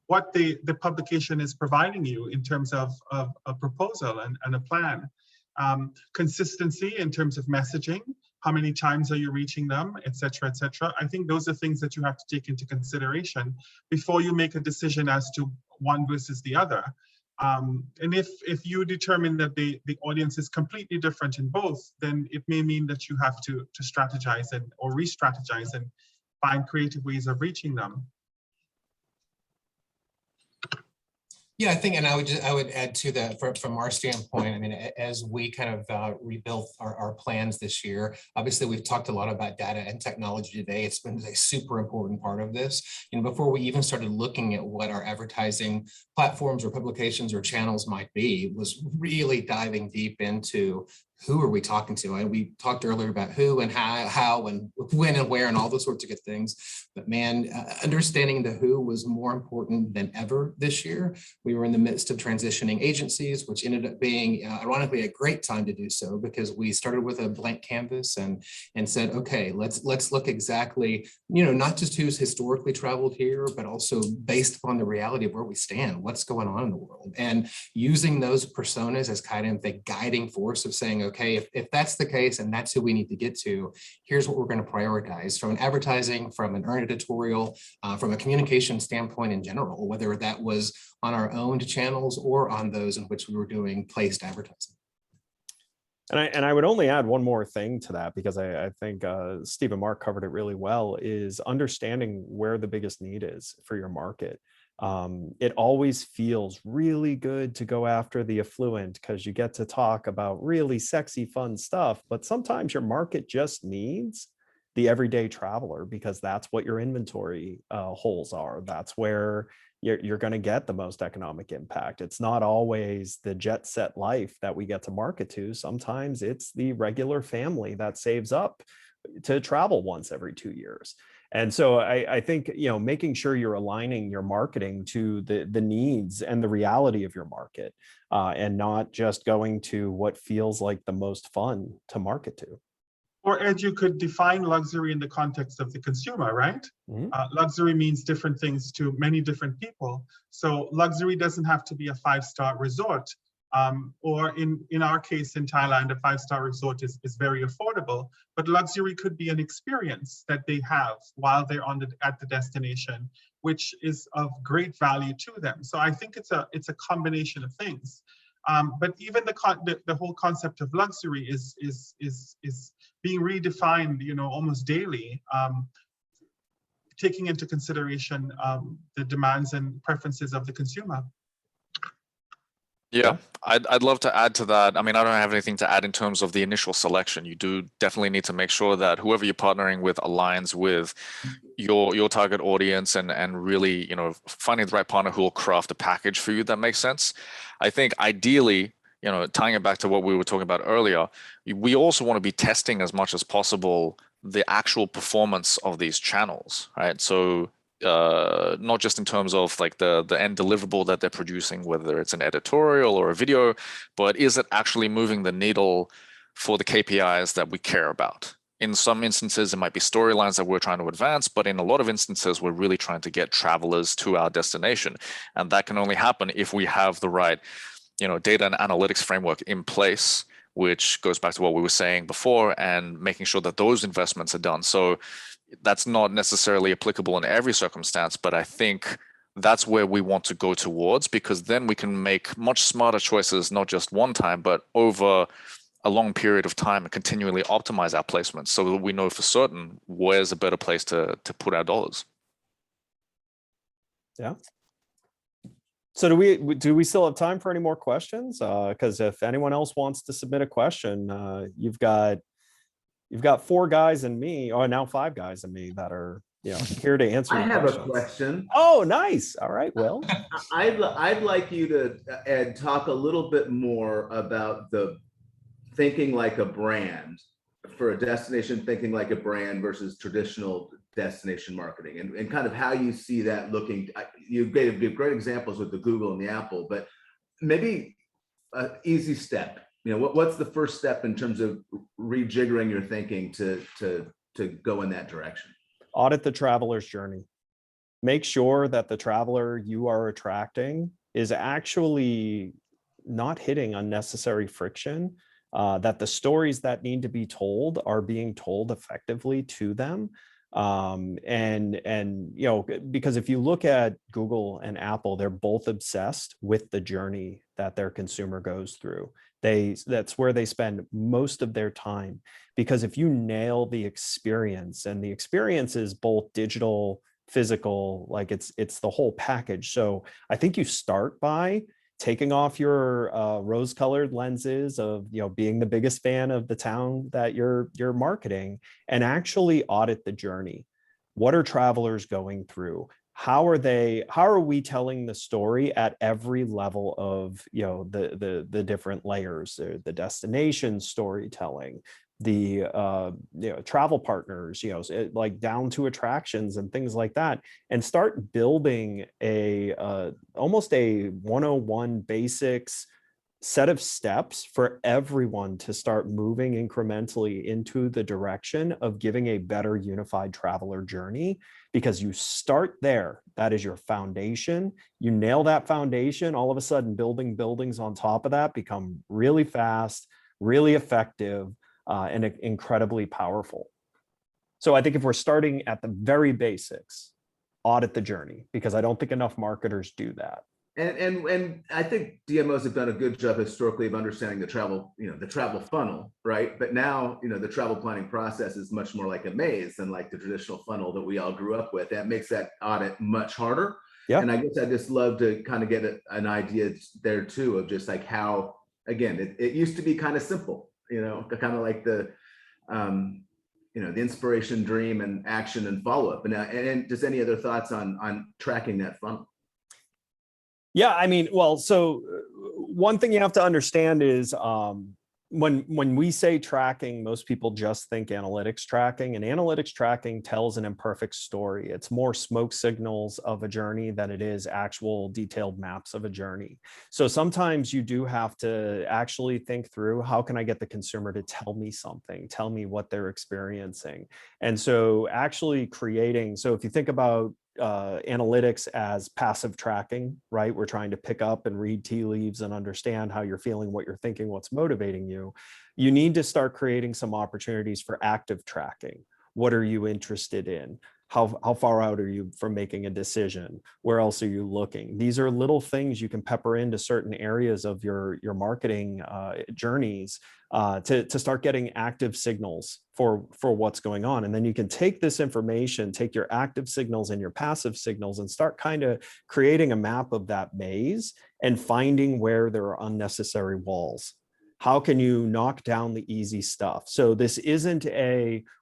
what the publication is providing you in terms of a proposal and a plan. Consistency in terms of messaging, how many times are you reaching them, et cetera, et cetera. I think those are things that you have to take into consideration before you make a decision as to one versus the other. And if you determine that the audience is completely different in both, then it may mean that you have to strategize or re-strategize and find creative ways of reaching them. Yeah, I think, and I would add to that from our standpoint. I mean, as we kind of rebuilt our plans this year, obviously we've talked a lot about data and technology today. It's been a super important part of this. Before we even started looking at what our advertising platforms or publications or channels might be, was really diving deep into who are we talking to? And we talked earlier about who and how and when and where and all those sorts of good things. But man, understanding the who was more important than ever this year. We were in the midst of transitioning agencies, which ended up being, ironically, a great time to do so, because we started with a blank canvas and said, okay, let's look exactly, not just who's historically traveled here, but also based upon the reality of where we stand, what's going on in the world, and using those personas as kind of the guiding force of saying, okay, if that's the case and that's who we need to get to, here's what we're going to prioritize from an advertising, from an earned editorial, from a communication standpoint in general, whether that was on our owned channels or on those in which we were doing placed advertising. And I would only add one more thing to that, because I think Steve and Mark covered it really well, is understanding where the biggest need is for your market. It always feels really good to go after the affluent because you get to talk about really sexy, fun stuff. But sometimes your market just needs the everyday traveler, because that's what your inventory holes are. That's where you're going to get the most economic impact. It's not always the jet set life that we get to market to. Sometimes it's the regular family that saves up to travel once every 2 years. And so I think, making sure you're aligning your marketing to the needs and the reality of your market, and not just going to what feels like the most fun to market to. Or Ed, you could define luxury in the context of the consumer, right? Mhm. Luxury means different things to many different people. So luxury doesn't have to be a 5-star resort. Or in our case in Thailand, a 5-star resort is very affordable, but luxury could be an experience that they have while they're at the destination, which is of great value to them. So I think it's a combination of things. But even the whole concept of luxury is being redefined, almost daily, taking into consideration the demands and preferences of the consumer. Yeah, I'd love to add to that. I mean, I don't have anything to add in terms of the initial selection. You do definitely need to make sure that whoever you're partnering with aligns with your target audience, and really, finding the right partner who will craft a package for you that makes sense. I think ideally, tying it back to what we were talking about earlier, we also want to be testing as much as possible the actual performance of these channels, right? So not just in terms of like the end deliverable that they're producing, whether it's an editorial or a video, but is it actually moving the needle for the KPIs that we care about? In some instances, it might be storylines that we're trying to advance, but in a lot of instances, we're really trying to get travelers to our destination. And that can only happen if we have the right, data and analytics framework in place, which goes back to what we were saying before, and making sure that those investments are done. So that's not necessarily applicable in every circumstance, but I think that's where we want to go towards, because then we can make much smarter choices, not just one time, but over a long period of time, and continually optimize our placements so that we know for certain where's a better place to put our dollars. Yeah. So do we still have time for any more questions? Because if anyone else wants to submit a question, you've got 4 guys and me, or now 5 guys and me that are here to answer. I have questions. a question. Oh, nice. All right. Well, I'd like you to, Ed, talk a little bit more about the thinking like a brand for a destination, thinking like a brand versus traditional destination marketing, and kind of how you see that looking. You gave great examples with the Google and the Apple, but maybe an easy step. What's the first step in terms of rejiggering your thinking to go in that direction? Audit the traveler's journey. Make sure that the traveler you are attracting is actually not hitting unnecessary friction, that the stories that need to be told are being told effectively to them. Because if you look at Google and Apple, they're both obsessed with the journey that their consumer goes through. That's where they spend most of their time, because if you nail the experience, and the experience is both digital, physical, like it's the whole package. So I think you start by taking off your rose-colored lenses of being the biggest fan of the town that you're marketing, and actually audit the journey. What are travelers going through? How are we telling the story at every level of the different layers, the destination storytelling, the travel partners, like down to attractions and things like that, and start building almost a 101 basics set of steps for everyone to start moving incrementally into the direction of giving a better unified traveler journey. Because you start there, that is your foundation. You nail that foundation, all of a sudden building buildings on top of that become really fast, really effective, and incredibly powerful. So I think if we're starting at the very basics, audit the journey, because I don't think enough marketers do that. And I think DMOs have done a good job historically of understanding the travel, the travel funnel, right? But now, the travel planning process is much more like a maze than like the traditional funnel that we all grew up with. That makes that audit much harder. Yeah. And I guess I just love to kind of get an idea there too of just like how, again, it used to be kind of simple, kind of like the inspiration, dream, and action and follow up. And just any other thoughts on tracking that funnel? Yeah, I mean, well, so one thing you have to understand is when we say tracking, most people just think analytics tracking, and analytics tracking tells an imperfect story. It's more smoke signals of a journey than it is actual detailed maps of a journey. So sometimes you do have to actually think through, how can I get the consumer to tell me something, tell me what they're experiencing? And so actually creating, so if you think about analytics as passive tracking, right? We're trying to pick up and read tea leaves and understand how you're feeling, what you're thinking, what's motivating you. You need to start creating some opportunities for active tracking. What are you interested in? How far out are you from making a decision? Where else are you looking? These are little things you can pepper into certain areas of your marketing journeys to start getting active signals for what's going on. And then you can take this information, take your active signals and your passive signals, and start kind of creating a map of that maze and finding where there are unnecessary walls. How can you knock down the easy stuff? So this isn't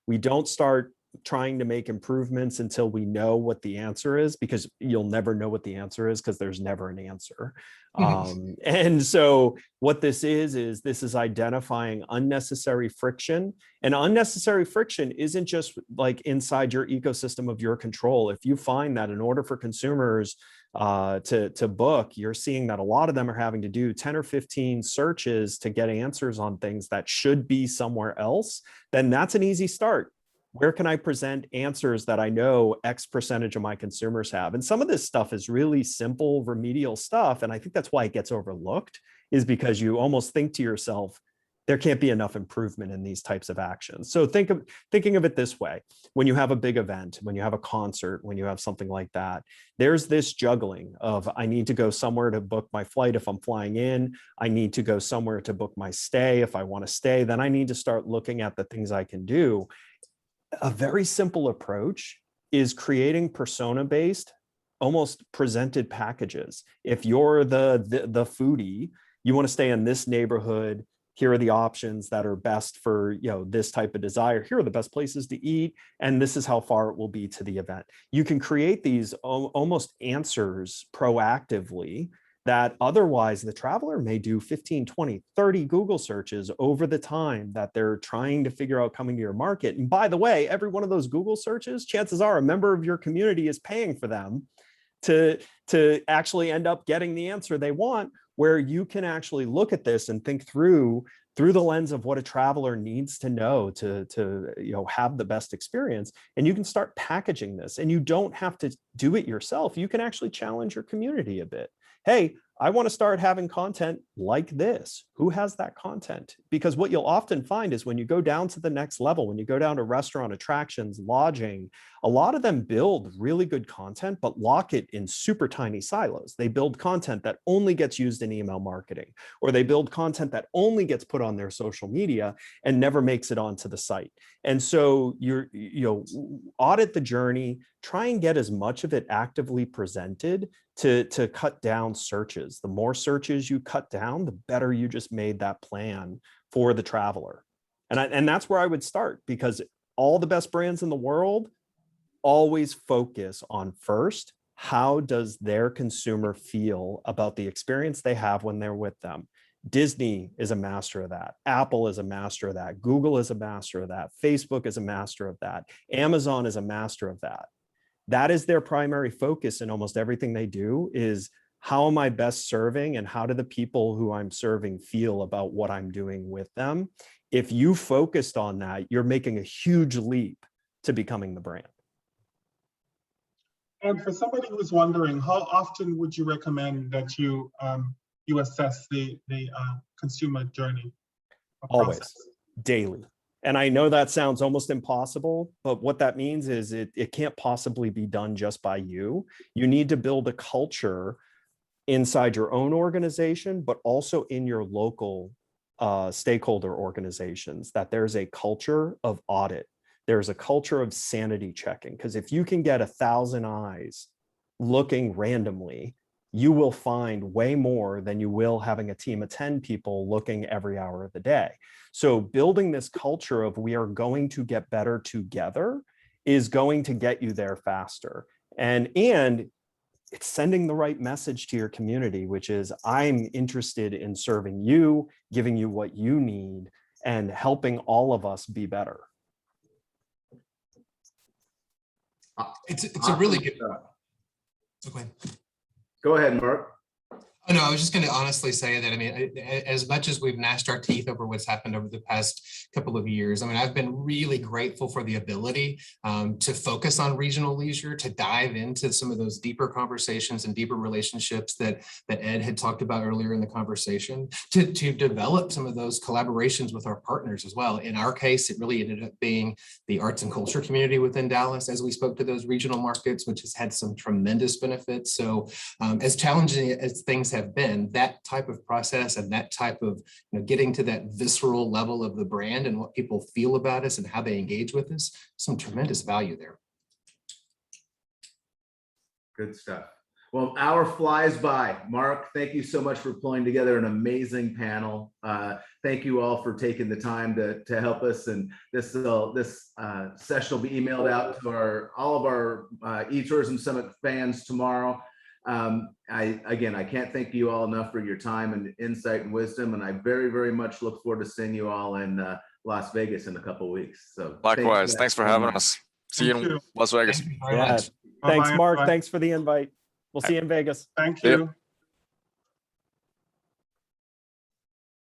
we don't start trying to make improvements until we know what the answer is, because you'll never know what the answer is because there's never an answer. And so what this is identifying unnecessary friction, and unnecessary friction isn't just like inside your ecosystem of your control. If you find that in order for consumers to book, you're seeing that a lot of them are having to do 10 or 15 searches to get answers on things that should be somewhere else, then that's an easy start. Where can I present answers that I know X percentage of my consumers have? And some of this stuff is really simple remedial stuff. And I think that's why it gets overlooked, is because you almost think to yourself, there can't be enough improvement in these types of actions. So thinking of it this way: when you have a big event, when you have a concert, when you have something like that, there's this juggling of, I need to go somewhere to book my flight if I'm flying in, I need to go somewhere to book my stay if I want to stay, then I need to start looking at the things I can do. A very simple approach is creating persona-based, almost presented packages. If you're the foodie, you want to stay in this neighborhood, here are the options that are best for this type of desire. Here are the best places to eat, and this is how far it will be to the event. You can create these almost answers proactively that otherwise the traveler may do 15, 20, 30 Google searches over the time that they're trying to figure out coming to your market. And by the way, every one of those Google searches, chances are a member of your community is paying for them to actually end up getting the answer they want, where you can actually look at this and think through the lens of what a traveler needs to know to have the best experience. And you can start packaging this, and you don't have to do it yourself. You can actually challenge your community a bit. Hey, I want to start having content like this. Who has that content? Because what you'll often find is when you go down to the next level, when you go down to restaurant, attractions, lodging, a lot of them build really good content, but lock it in super tiny silos. They build content that only gets used in email marketing, or they build content that only gets put on their social media and never makes it onto the site. And so audit the journey, try and get as much of it actively presented to cut down searches. The more searches you cut down, the better you just made that plan for the traveler. And that's where I would start, because all the best brands in the world always focus on, first, how does their consumer feel about the experience they have when they're with them? Disney is a master of that. Apple is a master of that. Google is a master of that. Facebook is a master of that. Amazon is a master of that. That is their primary focus in almost everything they do, is how am I best serving, and how do the people who I'm serving feel about what I'm doing with them? If you focused on that, you're making a huge leap to becoming the brand. And for somebody who's wondering, how often would you recommend that you assess the consumer journey? Always, daily. And I know that sounds almost impossible, but what that means is it can't possibly be done just by you. You need to build a culture inside your own organization, but also in your local stakeholder organizations, that there's a culture of audit. There's a culture of sanity checking, because if you can get 1,000 eyes looking randomly, you will find way more than you will having a team of 10 people looking every hour of the day. So building this culture of we are going to get better together is going to get you there faster. And it's sending the right message to your community, which is I'm interested in serving you, giving you what you need, and helping all of us be better. It's a really good. Okay. Go ahead, Mark. Oh, no, I was just going to honestly say that, I mean, as much as we've gnashed our teeth over what's happened over the past couple of years, I mean, I've been really grateful for the ability to focus on regional leisure, to dive into some of those deeper conversations and deeper relationships that Ed had talked about earlier in the conversation, to develop some of those collaborations with our partners as well. In our case, it really ended up being the arts and culture community within Dallas as we spoke to those regional markets, which has had some tremendous benefits. So as challenging as things have been, that type of process and that type of getting to that visceral level of the brand and what people feel about us and how they engage with us, some tremendous value there. Good stuff. Well, hour flies by. Mark, thank you so much for pulling together an amazing panel. Thank you all for taking the time to help us. And this session will be emailed out to all of our eTourism Summit fans tomorrow. I can't thank you all enough for your time and insight and wisdom, and I very, very much look forward to seeing you all in Las Vegas in a couple of weeks. So Likewise, thanks for having us. See you in Las Vegas. Thank you very Yeah. much. Thanks, Bye-bye, Mark. everyone. Thanks for the invite. We'll see you in Vegas. Thank Yep. you.